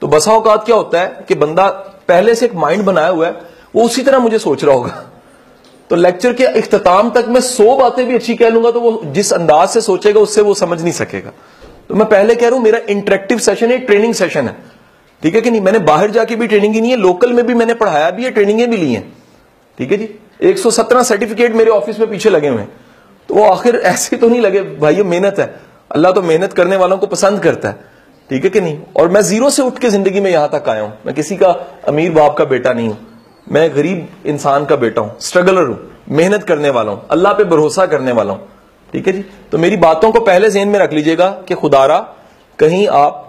تو بسا اوقات کیا ہوتا ہے کہ بندہ پہلے سے ایک مائنڈ بنایا ہوا ہے, وہ اسی طرح مجھے سوچ رہا ہوگا, تو لیکچر کے اختتام تک میں 100 باتیں بھی اچھی کہہ لوں گا تو وہ جس انداز سے سوچے گا اس سے وہ سمجھ نہیں سکے گا. تو میں پہلے کہہ رہا ہوں میرا انٹریکٹیو سیشن ہے, ٹریننگ سیشن ہے, ٹھیک ہے کہ نہیں. میں نے باہر جا کے بھی ٹریننگ ہی نہیں ہے, لوکل میں بھی میں نے پڑھایا بھی ہے, ٹریننگیں بھی لی ہیں, ٹھیک ہے جی. 117 سرٹیفکیٹ میرے آفس میں پیچھے لگے ہوئے ہیں. تو وہ آخر ایسے تو نہیں لگے بھائی, محنت ہے, اللہ تو محنت کرنے والوں کو پسند کرتا ہے, ٹھیک ہے کہ نہیں. اور میں زیرو سے اٹھ کے زندگی میں یہاں تک آیا ہوں. میں کسی کا امیر باپ کا بیٹا نہیں ہوں, میں غریب انسان کا بیٹا ہوں, اسٹرگلر ہوں, محنت کرنے والا ہوں, اللہ پہ بھروسہ کرنے والا ہوں, ٹھیک ہے جی. تو میری باتوں کو پہلے ذہن میں رکھ لیجئے گا کہ خدا را کہیں آپ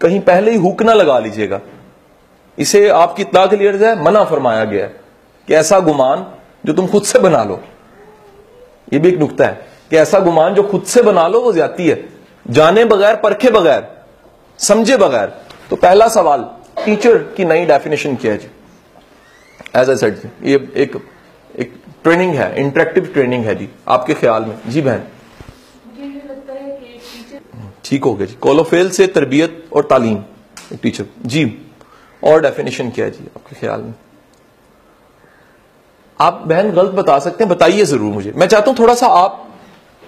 کہیں پہلے ہی ہوک نہ لگا لیجئے گا. اسے آپ کی اطلاع کے لیے ہے منع فرمایا گیا ہے کہ ایسا گمان جو تم خود سے بنا لو, یہ بھی ایک نکتہ ہے کہ ایسا گمان جو خود سے بنا لو وہ زیادتی ہے, جانے بغیر, پرکھے بغیر, سمجھے بغیر. تو پہلا سوال, ٹیچر کی نئی ڈیفینیشن کیا ہے جی؟ ایز اے سیڈ یہ ایک ٹریننگ ہے, انٹریکٹیو ٹریننگ ہے جی, آپ کے خیال میں جی بہن؟ مجھے لگتا ہے کہ ٹیچر ٹھیک ہو گیا جی. کولوفیل سے تربیت اور تعلیم, ٹیچر جی. اور ڈیفینیشن کیا ہے جی آپ کے خیال میں؟ آپ بہن غلط بتا سکتے ہیں, بتائیے ضرور مجھے. میں چاہتا ہوں تھوڑا سا آپ,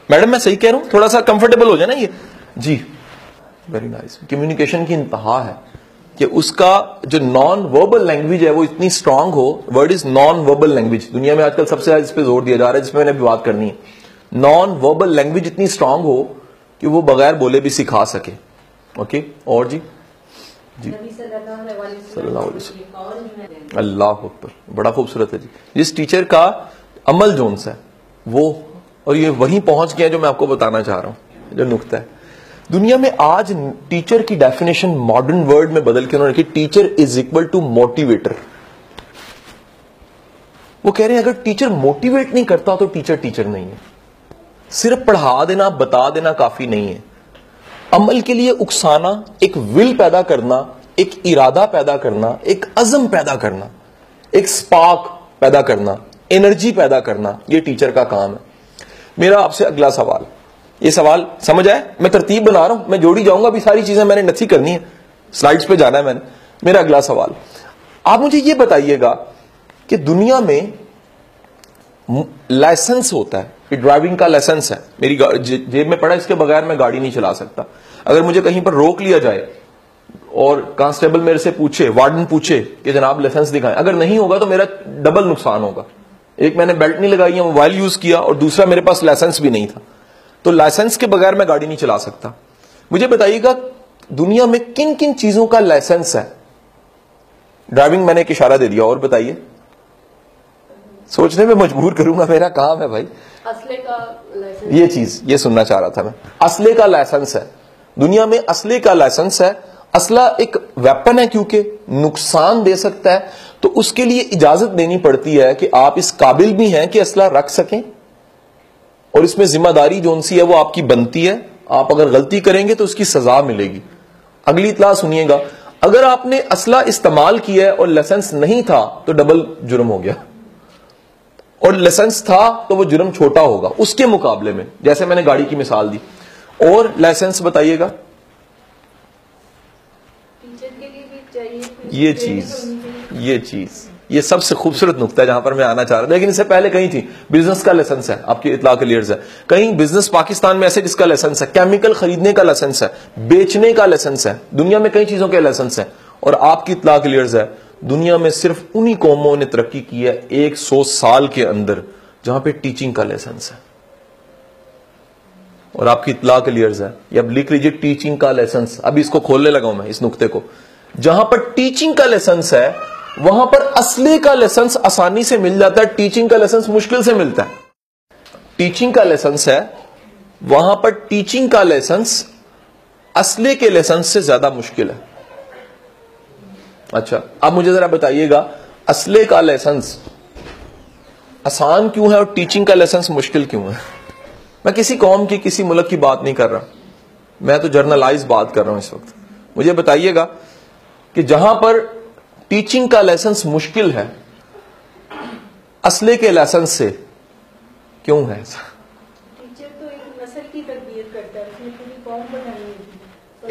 میڈم میں صحیح کہہ رہا ہوں, تھوڑا سا کمفرٹیبل ہو جائے نا یہ جی. Very nice. کمیونیکیشن کی انتہا ہے کہ اس کا جو نان وربل لینگویج ہے وہ اتنی strong who. Word is non verbal language. دنیا میں آج کل سب سے زیادہ اس پہ زور دیا جا رہا ہے, جس پہ میں نے بھی بات کرنی ہے. نان وربل لینگویج اتنی اسٹرانگ ہو کہ وہ بغیر بولے بھی سکھا سکے. اوکے, اور جی جی صلی اللہ علیہ وسلم. اللہ اکبر, بڑا خوبصورت ہے جی. جس ٹیچر کا عمل جون سا ہے وہ, اور یہ وہیں پہنچ گیا جو میں آپ کو بتانا چاہ رہا ہوں, جو نقطہ ہے. دنیا میں آج ٹیچر کی ڈیفینیشن ماڈرن ورڈ میں بدل کے انہوں نے کہ teacher is equal to motivator. وہ کہہ رہے ہیں اگر ٹیچر موٹیویٹ نہیں کرتا تو ٹیچر ٹیچر نہیں ہے. صرف پڑھا دینا, بتا دینا کافی نہیں ہے. عمل کے لیے اکسانا, ایک ول پیدا کرنا, ایک ارادہ پیدا کرنا, ایک عزم پیدا کرنا, ایک سپارک پیدا کرنا, انرجی پیدا کرنا, یہ ٹیچر کا کام ہے. میرا آپ سے اگلا سوال, یہ سوال سمجھ آئے؟ میں ترتیب بنا رہا ہوں, میں جوڑی جاؤں گا, ابھی ساری چیزیں میں نے نتھی کرنی ہے, سلائیڈز پہ جانا ہے میں نے. میرا اگلا سوال, آپ مجھے یہ بتائیے گا کہ دنیا میں لائسنس ہوتا ہے, ڈرائیونگ کا لائسنس ہے, میری جیب میں پڑا, اس کے بغیر میں گاڑی نہیں چلا سکتا. اگر مجھے کہیں پر روک لیا جائے اور کانسٹیبل میرے سے پوچھے, وارڈن پوچھے کہ جناب لائسنس دکھائیں, اگر نہیں ہوگا تو میرا ڈبل نقصان ہوگا. ایک میں نے بیلٹ نہیں لگائی, موبائل یوز کیا, اور دوسرا میرے پاس لائسنس بھی نہیں تھا. تو لائسنس کے بغیر میں گاڑی نہیں چلا سکتا. مجھے بتائیے گا دنیا میں کن کن چیزوں کا لائسنس ہے؟ ڈرائیونگ میں نے ایک اشارہ دے دیا, اور بتائیے, سوچنے میں مجبور کروں گا, میرا کام ہے بھائی. اسلحے کا لائسنس, یہ چیز یہ سننا چاہ رہا تھا میں. اسلحے کا لائسنس ہے دنیا میں, اسلحے کا لائسنس ہے. اسلحہ ایک ویپن ہے کیونکہ نقصان دے سکتا ہے, تو اس کے لیے اجازت دینی پڑتی ہے کہ آپ اس قابل بھی ہیں کہ اسلحہ رکھ سکیں, اور اس میں ذمہ داری جون سی ہے وہ آپ کی بنتی ہے. آپ اگر غلطی کریں گے تو اس کی سزا ملے گی. اگلی اطلاع سنیے گا, اگر آپ نے اسلحہ استعمال کیا ہے اور لائسنس نہیں تھا تو ڈبل جرم ہو گیا, اور لائسنس تھا تو وہ جرم چھوٹا ہوگا اس کے مقابلے میں, جیسے میں نے گاڑی کی مثال دی. اور لائسنس بتائیے گا, ٹیچر کے لیے بھی چاہیے یہ چیز یہ سب سے خوبصورت نقطہ ہے جہاں پر میں آنا چاہ رہا تھا. لیکن اس سے پہلے کہیں تھی بزنس کا لائسنس ہے, آپ کی اطلاع کلیئرز ہے. کہیں بزنس پاکستان میں ایسے جس کا لائسنس ہے, کیمیکل خریدنے کا لائسنس ہے, بیچنے کا لائسنس ہے, دنیا میں کئی چیزوں کے لائسنس ہیں. اور آپ کی اطلاع کلیئرز ہے, دنیا میں صرف انہی قوموں نے ترقی کی ہے 100 سال کے اندر جہاں پہ ٹیچنگ کا لائسنس ہے. اور آپ کی اطلاع کلیئرز ہے, یہ اب لکھ لیجیے ٹیچنگ کا لائسنس. ابھی اس کو کھولنے لگا ہوں میں اس نقطے کو. جہاں پر ٹیچنگ کا لائسنس ہے وہاں پر اسلحے کا لائسنس آسانی سے مل جاتا ہے, ٹیچنگ کا لائسنس مشکل سے ملتا ہے. ٹیچنگ کا لائسنس ہے وہاں پر ٹیچنگ کا لائسنس اسلحے کے لائسنس سے زیادہ مشکل ہے. اچھا, اب مجھے ذرا بتائیے گا اسلحے کا لائسنس آسان کیوں ہے اور ٹیچنگ کا لائسنس مشکل کیوں ہے؟ میں کسی قوم کی کسی ملک کی بات نہیں کر رہا, میں تو جرنلائز بات کر رہا ہوں اس وقت. مجھے بتائیے گا کہ جہاں پر ٹیچنگ کا لائسنس مشکل ہے اسلحے کے لائسنس سے کیوں ہے ایسا؟ ٹیچر تو ایک نسل کی تربیت کرتا ہے, اس نے پوری قوم بنائی ہوتی ہے, اور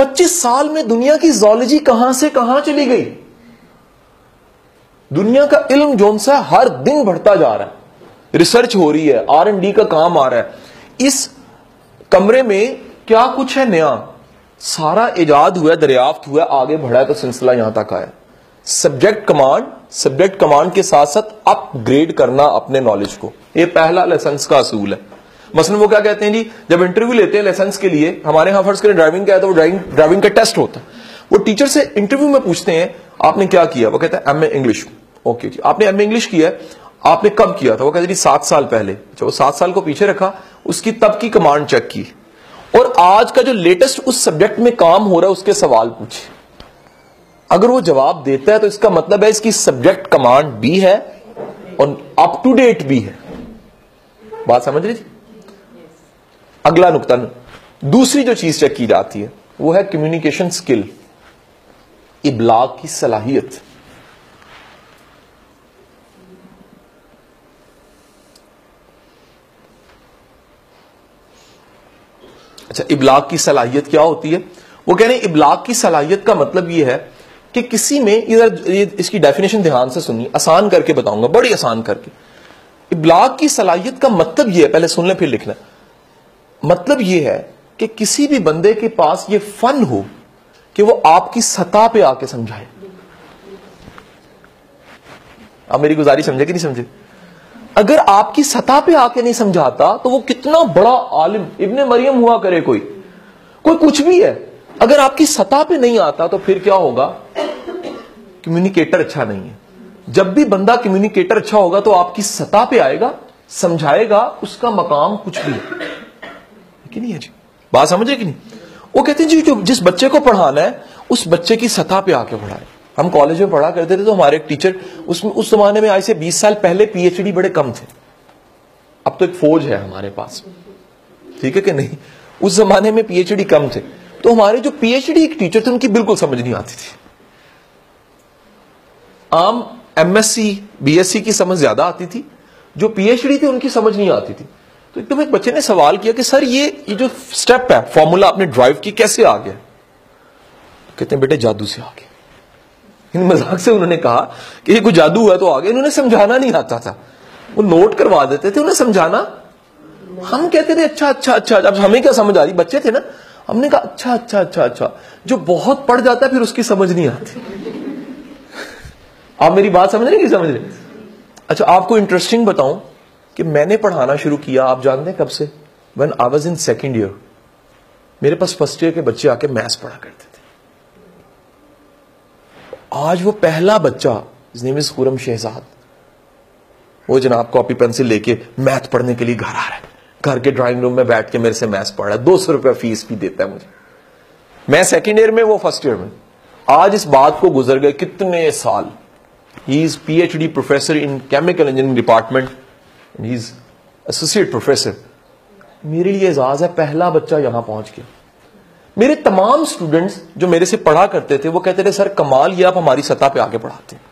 25 سال میں دنیا کی زولوجی کہاں سے کہاں چلی گئی. دنیا کا علم جون سا ہر دن بڑھتا جا رہا ہے, ریسرچ ہو رہی ہے, R&D کا کام آ رہا ہے. اس کمرے میں کیا کچھ ہے نیا, سارا ایجاد ہوا ہے, دریافت ہوا ہے, آگے بڑھا ہے تو سلسلہ یہاں تک آیا. سبجیکٹ کمانڈ کے ساتھ ساتھ اپ گریڈ کرنا اپنے نالج کو, یہ پہلا لائسنس کا اصول ہے. مثلا وہ کیا کہتے ہیں جی, جب انٹرویو لیتے ہیں لائسنس کے لیے, ہمارے ہاں فرض کریں ڈرائیونگ کا ہے تو وہ ڈرائیونگ کا ٹیسٹ ہوتا ہے. وہ ٹیچر سے انٹرویو میں پوچھتے ہیں آپ نے کیا کیا, وہ کہتا ہے ایم اے انگلش. اوکے جی, آپ نے ایم اے انگلش کیا ہے, آپ نے کب کیا تھا, وہ کہتے ہیں جی 7 سال پہلے. اچھا, وہ 7 سال کو پیچھے رکھا, اس کی تب کی کمانڈ چیک کی, اور آج کا جو لیٹسٹ اس سبجیکٹ میں کام ہو رہا ہے اس کے سوال پوچھے. اگر وہ جواب دیتا ہے تو اس کا مطلب ہے اس کی سبجیکٹ کمانڈ بھی ہے اور اپ ٹو ڈیٹ بھی ہے. بات سمجھ رہی تھی. اگلا نقطہ, دوسری جو چیز چیک کی جاتی ہے وہ ہے کمیونیکیشن سکل, ابلاغ کی صلاحیت. اچھا, ابلاغ کی صلاحیت کیا ہوتی ہے؟ وہ کہہ رہے ہیں ابلاغ کی صلاحیت کا مطلب یہ ہے کہ کسی میں, ادھر اس کی ڈیفینیشن دھیان سے سنیے, آسان کر کے بتاؤں گا, بڑی آسان کر کے. ابلاغ کی صلاحیت کا مطلب یہ ہے, پہلے سن لیں پھر لکھنا. مطلب یہ ہے کہ کسی بھی بندے کے پاس یہ فن ہو کہ وہ آپ کی سطح پہ آ کے سمجھائے. آپ میری گزارش سمجھے کہ نہیں سمجھے؟ اگر آپ کی سطح پہ آ کے نہیں سمجھاتا تو وہ کتنا بڑا عالم ابن مریم ہوا کرے, کوئی کچھ بھی ہے, اگر آپ کی سطح پہ نہیں آتا تو پھر کیا ہوگا؟ کمیونیکیٹر اچھا نہیں ہے. جب بھی بندہ کمیونیکیٹر اچھا ہوگا تو آپ کی سطح پہ آئے گا, سمجھائے گا, اس کا مقام کچھ بھی ہے کہ نہیں ہے جی. بات سمجھے کہ نہیں؟ وہ کہتے ہیں جی جو جس بچے کو پڑھانا ہے اس بچے کی سطح پہ آ کے پڑھائے. ہم کالج میں پڑھا کرتے تھے تو ہمارے ایک ٹیچر, اس زمانے میں آج سے 20 سال پہلے پی ایچ ڈی بڑے کم تھے, اب تو ایک فوج ہے ہمارے پاس, ٹھیک ہے کہ نہیں. اس زمانے میں پی ایچ ڈی کم تھے, تو ہمارے جو پی ایچ ڈی ایک ٹیچر تھے ان کی بالکل سمجھ نہیں آتی تھی. عام M S C B S C کی سمجھ زیادہ آتی تھی, جو پی ایچ ڈی تھے ان کی سمجھ نہیں آتی تھی. تو ایک دم ایک بچے نے سوال کیا کہ سر یہ جو سٹیپ ہے, فارمولا آپ نے ڈرائیو کی, کیسے آ گیا؟ کہتے ہیں بیٹے جادو سے آ گیا. مذاق سے انہوں نے کہا کہ یہ کوئی جادو ہوا تو آ گیا. انہوں نے سمجھانا نہیں آتا تھا, وہ نوٹ کروا دیتے تھے, انہیں سمجھانا. ہم کہتے تھے اچھا اچھا اچھا, اب ہمیں کیا سمجھ آ رہی, بچے تھے نا, ہم نے کہا اچھا اچھا اچھا اچھا. جو بہت پڑھ جاتا ہے پھر اس کی سمجھ نہیں آتی. آپ میری بات سمجھ رہے ہیں کہ سمجھ رہے؟ اچھا, آپ کو انٹرسٹنگ بتاؤں کہ میں نے پڑھانا شروع کیا, آپ جانتے ہیں کب سے؟ when I was in second year. میرے پاس فرسٹ ایئر کے بچے آ کے میتھس پڑھا کرتے تھے. آج وہ پہلا بچہ, his name is خرم شہزاد, وہ جناب کاپی پینسل لے کے میتھ پڑھنے کے لیے گھر آ رہا ہے, گھر کے ڈرائنگ روم میں بیٹھ کے میرے سے میتھس پڑھ رہا ہے, 200 روپیہ فیس بھی دیتا ہے مجھے. میں سیکنڈ ایئر میں, وہ فرسٹ ایئر میں. آج اس بات کو گزر گئے کتنے سال. ہی از پی ایچ ڈی پروفیسر ان کیمیکل انجینئرنگ ڈپارٹمنٹ, ہی از ایسوسیٹ پروفیسر. میرے لیے اعزاز ہے, پہلا بچہ یہاں پہنچ گیا. میرے تمام اسٹوڈنٹس جو میرے سے پڑھا کرتے تھے وہ کہتے تھے سر کمال یہ آپ ہماری سطح پہ آگے پڑھاتے ہیں.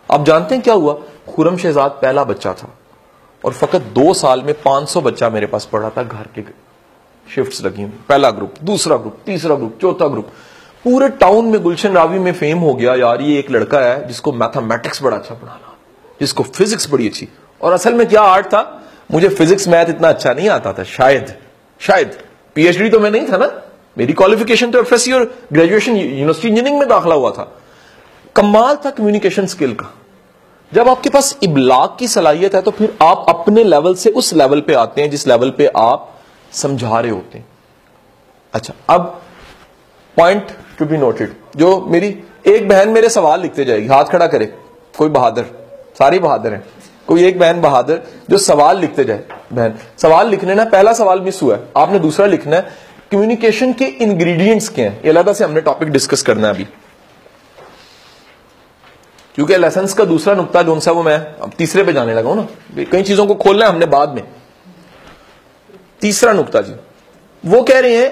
آپ جانتے ہیں کیا ہوا؟ خرم شہزاد پہلا بچہ تھا اور فقط 2 سال میں 500 بچہ میرے پاس پڑھا تھا. گھر کے شفٹس لگی ہوئی, پہلا گروپ, دوسرا گروپ, تیسرا گروپ, چوتھا گروپ. پورے ٹاؤن میں گلشن راوی میں فیم ہو گیا, یار یہ ایک لڑکا ہے جس کو میتھمیٹکس بڑا اچھا پڑھانا, جس کو فزکس بڑی اچھی. اور اصل میں کیا آرٹ تھا, مجھے فزکس میتھ اتنا اچھا نہیں آتا تھا, شاید پی ایچ ڈی تو میں نہیں تھا نا, میری کوالیفیکیشن تو ایف ایس سی اور گریجویشن یونیورسٹی انجینئرنگ میں داخلہ ہوا تھا. کمال تھا کمیونیکیشن سکل کا. جب آپ کے پاس ابلاغ کی صلاحیت ہے تو پھر آپ اپنے لیول سے اس لیول پہ آتے ہیں جس لیول پہ آپ سمجھا رہے ہوتے ہیں. اچھا, اب پوائنٹ ٹو بی نوٹڈ, جو میری ایک بہن میرے سوال لکھتے جائے گی, ہاتھ کھڑا کرے کوئی بہادر, ساری بہادر ہیں, کوئی ایک بہن بہادر جو سوال لکھتے جائے. بہن سوال لکھنے نا, پہلا سوال مس ہوا ہے, آپ نے دوسرا لکھنا ہے کمیونیکیشن کے انگریڈینٹس کیا ہیں. یہ علیحدہ سے ہم نے ٹاپک ڈسکس کرنا ہے ابھی, کیونکہ لیسنس کا دوسرا نقطہ جو سا وہ میں اب تیسرے پہ جانے لگا ہوں نا, کئی چیزوں کو کھولنا ہے ہم نے بعد میں. تیسرا نقطہ جی, وہ کہہ رہے ہیں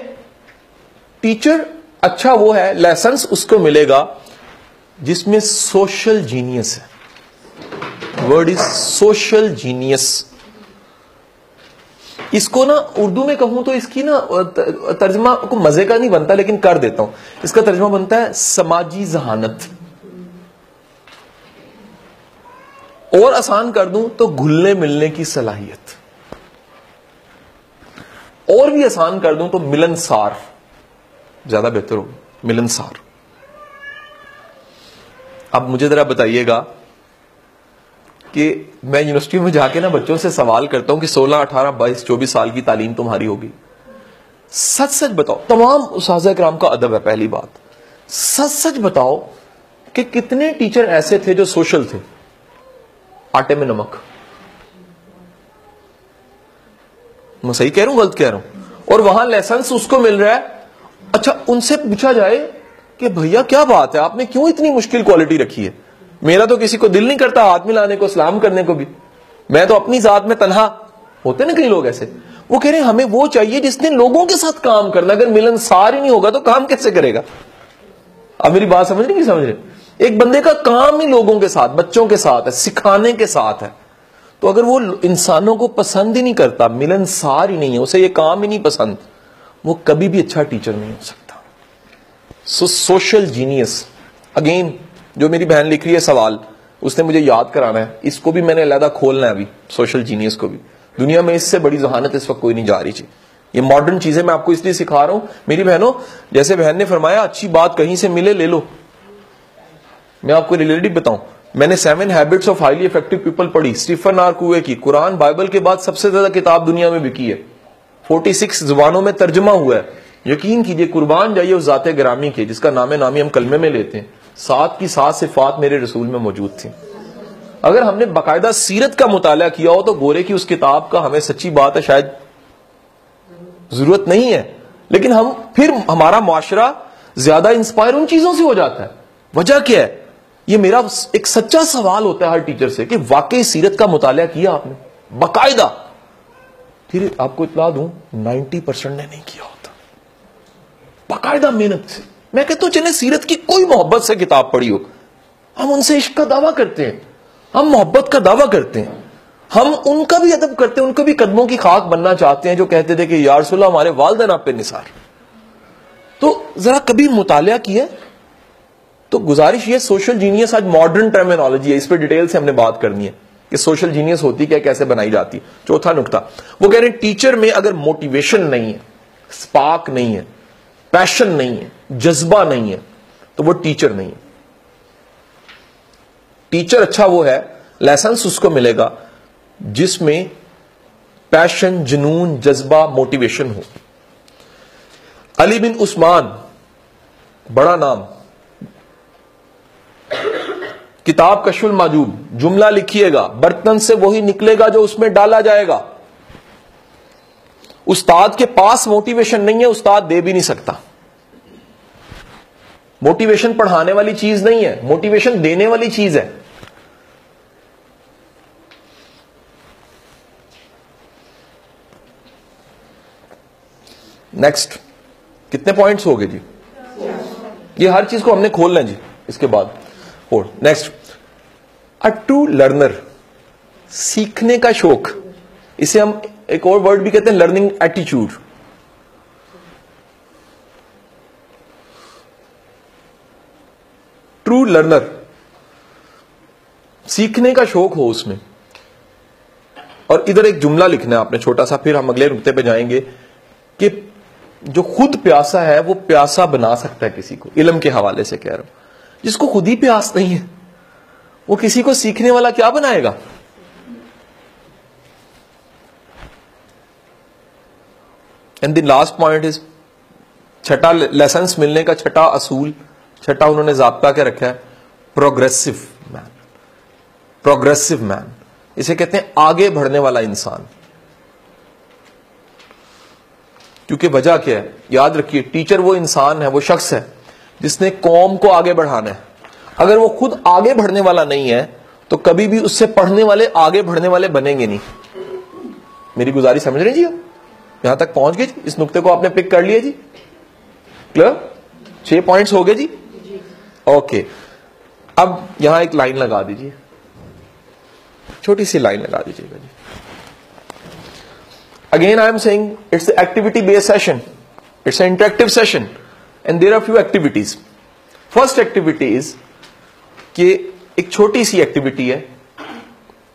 ٹیچر اچھا وہ ہے, لیسنس اس کو ملے گا جس میں سوشل جینیس ہے. Word is social genius. اس کو نا اردو میں کہوں تو اس کی نا ترجمہ کو مزے کا نہیں بنتا لیکن کر دیتا ہوں. اس کا ترجمہ بنتا ہے سماجی ذہانت, اور آسان کر دوں تو گھلنے ملنے کی صلاحیت, اور بھی آسان کر دوں تو ملنسار زیادہ بہتر ہوگا. ملنسار. اب مجھے ذرا بتائیے گا کہ میں یونیورسٹی میں جا کے نا بچوں سے سوال کرتا ہوں کہ 16, 18, 22, 24 سال کی تعلیم تمہاری ہوگی, سچ سچ بتاؤ. تمام اساتذہ کرام کا ادب ہے, پہلی بات سچ سچ بتاؤ کہ کتنے ٹیچر ایسے تھے جو سوشل تھے, آٹے میں نمک. میں صحیح کہہ رہا ہوں غلط کہہ رہا ہوں؟ اور وہاں لیسنس اس کو مل رہا ہے. اچھا ان سے پوچھا جائے کہ بھیا کیا بات ہے, آپ نے کیوں اتنی مشکل کوالٹی رکھی ہے؟ میرا تو کسی کو دل نہیں کرتا ہاتھ ملانے کو, سلام کرنے کو بھی. میں تو اپنی ذات میں تنہا, ہوتے نا کئی لوگ ایسے, وہ کہہ رہے ہیں ہمیں وہ چاہیے جس نے لوگوں کے ساتھ کام کرنا. اگر ملنسار ہی نہیں ہوگا تو کام کیسے کرے گا؟ اب میری بات سمجھ نہیں سمجھ رہے؟ ایک بندے کا کام ہی لوگوں کے ساتھ, بچوں کے ساتھ ہے, سکھانے کے ساتھ ہے, تو اگر وہ انسانوں کو پسند ہی نہیں کرتا, ملنسار ہی نہیں ہے, اسے یہ کام ہی نہیں پسند, وہ کبھی بھی اچھا ٹیچر نہیں ہو سکتا. Social genius. اگین جو میری بہن لکھ رہی ہے سوال, اس نے مجھے یاد کرانا ہے, اس کو بھی میں نے علیحدہ کھولنا ہے ابھی, سوشل جینیس کو بھی. دنیا میں اس سے بڑی ذہانت اس وقت کوئی نہیں جا رہی تھی. یہ ماڈرن چیزیں میں آپ کو اس لیے سکھا رہا ہوں میری بہنوں, جیسے بہن نے فرمایا اچھی بات کہیں سے ملے لے لو. میں آپ کو ریلیٹڈ بتاؤں, میں نے 7 habits of highly effective people پڑھی, اسٹیفن آر کوے کی. قرآن بائبل کے بعد سب سے زیادہ کتاب دنیا میں بکی ہے, 46 زبانوں میں ترجمہ ہوا ہے. یقین کیجئے, قربان جائیے اس ذات گرامی کے جس کا نام نامی ہم کلمے میں لیتے ہیں. 7 کی 7 صفات میرے رسول میں موجود تھی. اگر ہم نے باقاعدہ سیرت کا مطالعہ کیا ہو تو گورے کی اس کتاب کا ہمیں سچی بات ہے شاید ضرورت نہیں ہے, لیکن پھر ہمارا معاشرہ زیادہ انسپائر ان چیزوں سے ہو جاتا ہے. وجہ کیا ہے؟ یہ میرا ایک سچا سوال ہوتا ہے ہر ٹیچر سے کہ واقعی سیرت کا مطالعہ کیا آپ نے باقاعدہ؟ پھر آپ کو اطلاع دوں 90% نے نہیں کیا ہوتا باقاعدہ محنت سے. میں کہتا ہوں چلے سیرت کی کوئی محبت سے کتاب پڑھی ہو, ہم ان سے عشق کا دعویٰ کرتے ہیں, ہم محبت کا دعویٰ کرتے ہیں, ہم ان کا بھی ادب کرتے ہیں, ان کو بھی قدموں کی خاک بننا چاہتے ہیں جو کہتے تھے کہ یا رسول اللہ ہمارے والدین آپ پہ نثار. تو ذرا کبھی مطالعہ کیا. تو گزارش یہ, سوشل جینیس آج ماڈرن ٹرمینالوجی ہے, اس پہ ڈیٹیل سے ہم نے بات کرنی ہے کہ سوشل جینیس ہوتی کیا, کیسے بنائی جاتی. چوتھا نقطہ, وہ کہہ رہے ہیں ٹیچر میں اگر موٹیویشن نہیں ہے, سپارک نہیں ہے, پیشن نہیں ہے, جذبہ نہیں ہے, تو وہ ٹیچر نہیں ہے. ٹیچر اچھا وہ ہے, لائسنس اس کو ملے گا جس میں پیشن, جنون, جذبہ, موٹیویشن ہو. علی بن عثمان, بڑا نام, کتاب کشف المحجوب, جملہ لکھیے گا, برتن سے وہی نکلے گا جو اس میں ڈالا جائے گا. استاد کے پاس موٹیویشن نہیں ہے, استاد دے بھی نہیں سکتا. موٹیویشن پڑھانے والی چیز نہیں ہے, موٹیویشن دینے والی چیز ہے. نیکسٹ, کتنے پوائنٹس ہو گئے جی؟ یہ ہر چیز کو ہم نے کھولنا ہے جی. اس کے بعد اور نیکسٹ, اے ٹرو لرنر, سیکھنے کا شوق. اسے ہم ایک اور ورڈ بھی کہتے ہیں لرننگ ایٹیچیوڈ. ٹرو لرنر, سیکھنے کا شوق ہو اس میں. اور ادھر ایک جملہ لکھنا ہے آپ نے چھوٹا سا, پھر ہم اگلے نقطے پہ جائیں گے کہ جو خود پیاسا ہے وہ پیاسا بنا سکتا ہے کسی کو. علم کے حوالے سے کہہ رہا ہوں. جس کو خود ہی پیاس نہیں ہے وہ کسی کو سیکھنے والا کیا بنائے گا؟ And the last point is, چھٹا لیسنس ملنے کا چھٹا اصول, چھٹا انہوں نے ضابطہ کے رکھا ہے, پروگریسو مین. پروگریسو مین اسے کہتے ہیں آگے بڑھنے والا انسان. کیونکہ وجہ کیا ہے؟ یاد رکھیے, ٹیچر وہ انسان ہے, وہ شخص ہے جس نے قوم کو آگے بڑھانا ہے. اگر وہ خود آگے بڑھنے والا نہیں ہے تو کبھی بھی اس سے پڑھنے والے آگے بڑھنے والے بنیں گے نہیں. میری گزارش سمجھ رہے جی؟ آپ یہاں تک پہنچ گئے جی؟ اس نقطے کو آپ نے پک کر لیا جی؟ کلیئر؟ 6 پوائنٹس ہو گئے جی. اوکے, اب یہاں ایک لائن لگا دیجیے, چھوٹی سی لائن لگا دیجیے گا جی. Again, I am saying it's an activity-based session. It's an interactive session, and there are few activities. First activity is کہ ایک چھوٹی سی ایکٹیویٹی ہے,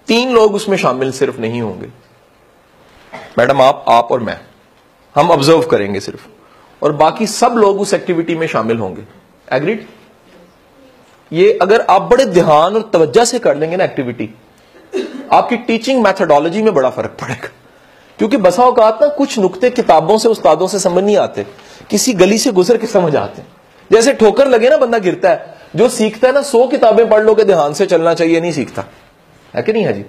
3 لوگ اس میں شامل صرف نہیں ہوں گے. میڈم آپ اور میں, ہم آبزرو کریں گے صرف, اور باقی سب لوگ اس ایکٹیویٹی میں شامل ہوں گے. ایگریڈ؟ یہ اگر آپ بڑے دھیان اور توجہ سے کر لیں گے نا ایکٹیویٹی, آپ کی ٹیچنگ میتھڈالوجی میں بڑا فرق پڑے گا. کیونکہ بسا اوقات نا کچھ نقطے کتابوں سے استادوں سے سمجھ نہیں آتے, کسی گلی سے گزر کے سمجھ آتے ہیں. جیسے ٹھوکر لگے نا بندہ گرتا ہے, جو سیکھتا ہے نا 100 کتابیں پڑھ لو کہ دھیان سے چلنا چاہیے, نہیں سیکھتا ہے کہ نہیں ہے جی.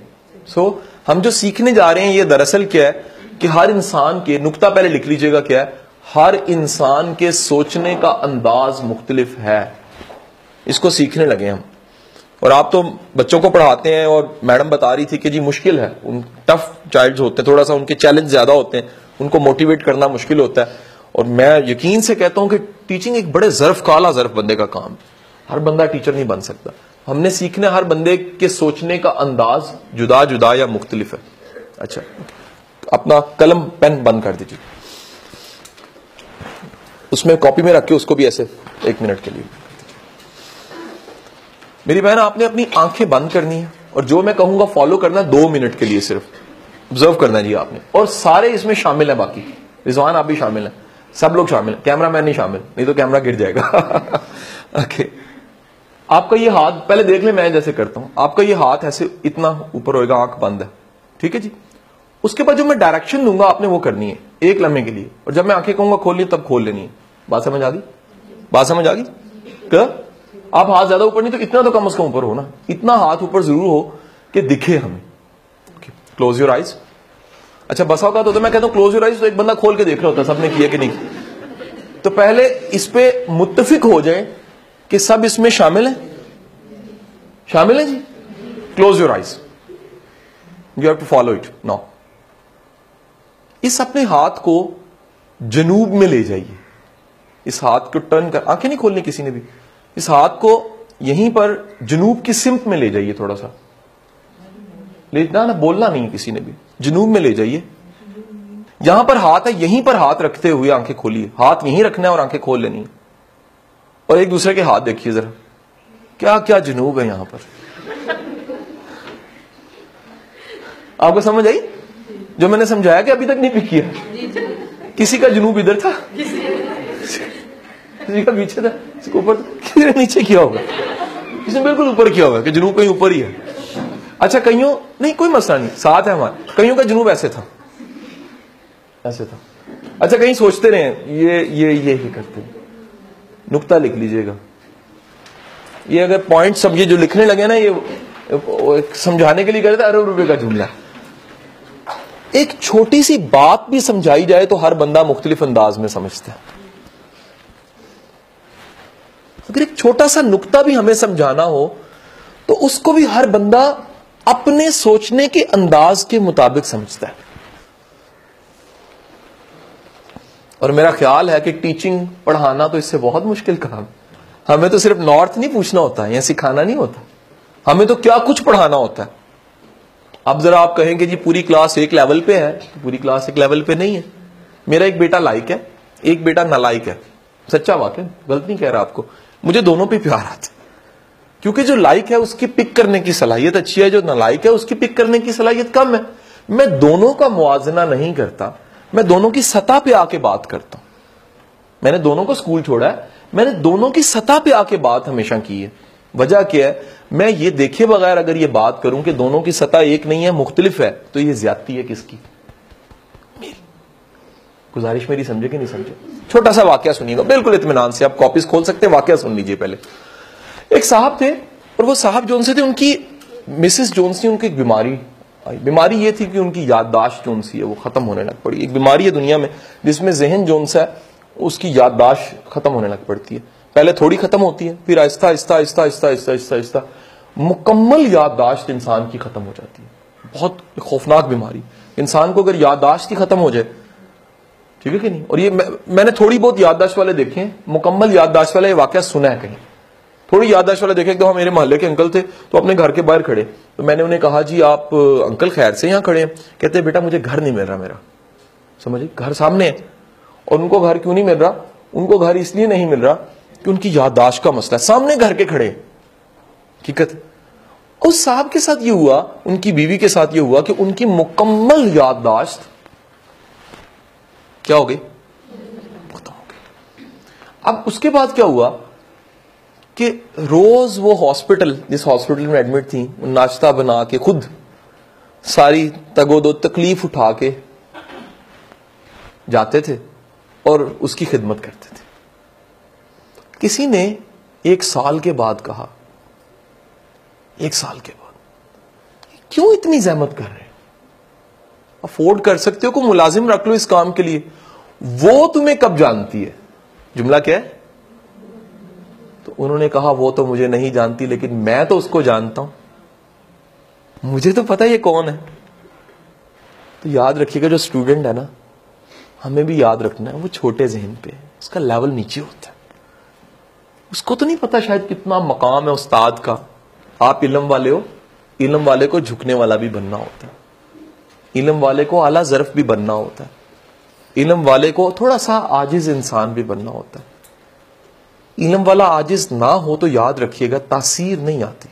سو ہم جو سیکھنے جا رہے ہیں یہ دراصل کیا ہے کہ ہر انسان کے, نقطہ پہلے لکھ لیجئے گا کیا ہے, ہر انسان کے سوچنے کا انداز مختلف ہے. اس کو سیکھنے لگے ہم. اور آپ تو بچوں کو پڑھاتے ہیں, اور میڈم بتا رہی تھی کہ جی مشکل ہے, ان ٹف چائلڈ ہوتے ہیں, تھوڑا سا ان کے چیلنج زیادہ ہوتے ہیں, ان کو موٹیویٹ کرنا مشکل ہوتا ہے. اور میں یقین سے کہتا ہوں کہ ٹیچنگ ایک بڑے ظرف کالا ظرف بندے کا کام. ہر بندہ ٹیچر نہیں بن سکتا. ہم نے سیکھنا ہر بندے کے سوچنے کا انداز جدا جدا یا مختلف ہے. اچھا, اپنا قلم پین بند کر دیجیے, اس میں کاپی میں رکھ کے اس کو بھی ایسے 1 منٹ کے لیے. میری بہن, آپ نے اپنی آنکھیں بند کرنی ہے, اور جو میں کہوں گا فالو کرنا 2 منٹ کے لیے صرف آبزرو کرنا جی آپ نے. اور سارے اس میں شامل ہیں, باقی رضوان آپ بھی شامل ہیں, سب لوگ شامل ہیں, کیمرہ مین نہیں شامل, نہیں تو کیمرہ گر جائے گا. اوکے, آپ کا یہ ہاتھ پہلے دیکھ لیں, میں جیسے کرتا ہوں, آپ کا یہ ہاتھ ایسے اتنا اوپر ہوئے گا, آنکھ بند ہے, ٹھیک ہے جی. اس کے بعد جو میں ڈائریکشن دوں گا آپ نے وہ کرنی ہے 1 لمحے کے لیے, اور جب میں آنکھیں کہوں گا کھولنی تب کھول لینی ہے. بات سمجھ آ گئی؟ بات سمجھ آ گئی؟ کیا آپ ہاتھ زیادہ اوپر نہیں تو اتنا تو کم از کم اوپر ہو نا, اتنا ہاتھ اوپر ضرور ہو کہ دکھے ہمیں. Close your eyes. اچھا, بسا اوقات ہوتا ہے میں کہتا ہوں کلوز یور آئیز, تو ایک بندہ کھول کے دیکھ رہا ہوتا ہے سب نے کیا کہ نہیں. تو پہلے اس پہ متفق ہو جائیں کہ سب اس میں شامل ہیں, شامل ہیں جی. Close your eyes, you have to follow it now. اس اپنے ہاتھ کو جنوب میں لے جائیے, اس ہاتھ کو ٹرن کر, آنکھیں نہیں کھولنی کسی نے بھی, اس ہاتھ کو یہیں پر جنوب کی سمت میں لے جائیے, تھوڑا سا نا بولنا نہیں کسی نے بھی, جنوب میں لے جائیے. یہاں پر ہاتھ ہے, یہیں پر ہاتھ رکھتے ہوئے آنکھیں کھولیے, ہاتھ یہیں رکھنا ہے اور آنکھیں کھول لینی. اور ایک دوسرے کے ہاتھ دیکھیے ذرا, کیا کیا جنوب ہے یہاں پر. آپ کو سمجھ آئی جو میں نے سمجھایا کہ ابھی تک نہیں پک کیا؟ کسی کا جنوب ادھر تھا, کسی کا پیچھے تھا, کسی کو اوپر, کسی نے نیچے کیا ہوگا, کسی نے بالکل اوپر کیا ہوگا کہ جنوب کہیں اوپر ہی ہے. اچھا, کئیوں نہیں, کوئی مسئلہ نہیں, ساتھ ہے ہمارے, کئیوں کا جنوب ایسے تھا, ایسے تھا. اچھا, کہیں سوچتے رہے یہ ہی کرتے ہیں. نقطہ لکھ لیجئے گا. یہ اگر پوائنٹ سب یہ جو لکھنے لگے نا, یہ سمجھانے کے لیے کرتے ارب روپے کا جملہ. ایک چھوٹی سی بات بھی سمجھائی جائے تو ہر بندہ مختلف انداز میں سمجھتا ہے. اگر ایک چھوٹا سا نقطہ بھی ہمیں سمجھانا ہو تو اس کو بھی ہر بندہ اپنے سوچنے کے انداز کے مطابق سمجھتا ہے. اور میرا خیال ہے کہ ٹیچنگ پڑھانا تو اس سے بہت مشکل کام. ہمیں تو صرف نارتھ نہیں پوچھنا ہوتا ہے یا سکھانا نہیں ہوتا, ہمیں تو کیا کچھ پڑھانا ہوتا ہے. اب ذرا آپ کہیں گے جی پوری کلاس ایک لیول پہ ہے, پوری کلاس ایک لیول پہ نہیں ہے. میرا ایک بیٹا لائق ہے, ایک بیٹا نالائق ہے, سچا واقعہ, غلط نہیں کہہ رہا آپ کو. مجھے دونوں پہ پیار آتا ہے, کیونکہ جو لائق ہے اس کی پک کرنے کی صلاحیت اچھی ہے, جو نالائق ہے اس کی پک کرنے کی صلاحیت کم ہے. میں دونوں کا موازنہ نہیں کرتا, میں دونوں کی سطح پہ آ کے بات کرتا ہوں. میں نے دونوں کو اسکول چھوڑا ہے, میں نے دونوں کی سطح پہ آ کے بات ہمیشہ کی ہے. وجہ کیا ہے, میں یہ دیکھے بغیر اگر یہ بات کروں کہ دونوں کی سطح ایک نہیں ہے, مختلف ہے, تو یہ زیادتی ہے کس کی؟ میری. گزارش میری سمجھے کہ نہیں سمجھے؟ چھوٹا سا واقعہ سنیے گا بالکل اطمینان سے, آپ کاپیز کھول سکتے ہیں, واقعہ سن لیجئے پہلے. ایک صاحب تھے, اور وہ صاحب جون سے تھے, ان کی مسز جونس تھی, ان کی ایک بیماری آئی. بیماری یہ تھی کہ ان کی یادداشت جون سی ہے وہ ختم ہونے لگ پڑی. ایک بیماری ہے دنیا میں جس میں ذہن جون سا ہے اس کی یادداشت ختم ہونے لگ پڑتی ہے. پہلے تھوڑی ختم ہوتی ہے, پھر آہستہ آہستہ آہستہ آہستہ آہستہ آہستہ آہستہ مکمل یادداشت انسان کی ختم ہو جاتی ہے. بہت خوفناک بیماری. انسان کو اگر یادداشت ہی ختم ہو جائے, ٹھیک ہے کہ نہیں. اور یہ میں نے تھوڑی بہت یادداشت والے دیکھے ہیں, مکمل یادداشت والے واقعہ سنا ہے کہیں. تھوڑی یادداشت والے دیکھے, تو میرے محلے کے انکل تھے, تو اپنے گھر کے باہر کھڑے, تو میں نے انہیں کہا جی آپ انکل خیر سے یہاں کھڑے ہیں؟ کہتے بیٹا مجھے گھر نہیں مل رہا میرا. سمجھے؟ گھر سامنے ہے اور ان کو گھر کیوں نہیں مل رہا؟ ان کو گھر اس لیے نہیں مل رہا کہ ان کی یادداشت کا مسئلہ ہے. سامنے گھر کے کھڑے حقیقت. اس صاحب کے ساتھ یہ ہوا, ان کی بیوی کے ساتھ یہ ہوا کہ ان کی مکمل یادداشت کیا ہو گئی؟ ختم ہو گئی. اب اس کے بعد کیا ہوا کہ روز وہ ہاسپٹل, جس ہاسپٹل میں ایڈمٹ تھی, ناشتہ بنا کے خود ساری تگو دو تکلیف اٹھا کے جاتے تھے اور اس کی خدمت کرتے تھے. کسی نے 1 سال کے بعد کہا, 1 سال کے بعد کیوں اتنی زحمت کر رہے ہیں؟ افورڈ کر سکتے ہو, کوئی ملازم رکھ لو اس کام کے لیے. وہ تمہیں کب جانتی ہے؟ جملہ کیا ہے؟ تو انہوں نے کہا وہ تو مجھے نہیں جانتی, لیکن میں تو اس کو جانتا ہوں, مجھے تو پتا یہ کون ہے. تو یاد رکھیے گا, جو اسٹوڈنٹ ہے نا, ہمیں بھی یاد رکھنا ہے وہ چھوٹے ذہن پہ, اس کا لیول نیچے ہوتا ہے. اس کو تو نہیں پتا شاید کتنا مقام ہے استاد کا. آپ علم والے ہو, علم والے کو جھکنے والا بھی بننا ہوتا ہے, علم والے کو اعلیٰ ظرف بھی بننا ہوتا ہے, علم والے کو تھوڑا سا عاجز انسان بھی بننا ہوتا ہے. علم والا عاجز نہ ہو تو یاد رکھیے گا تاثیر نہیں آتی.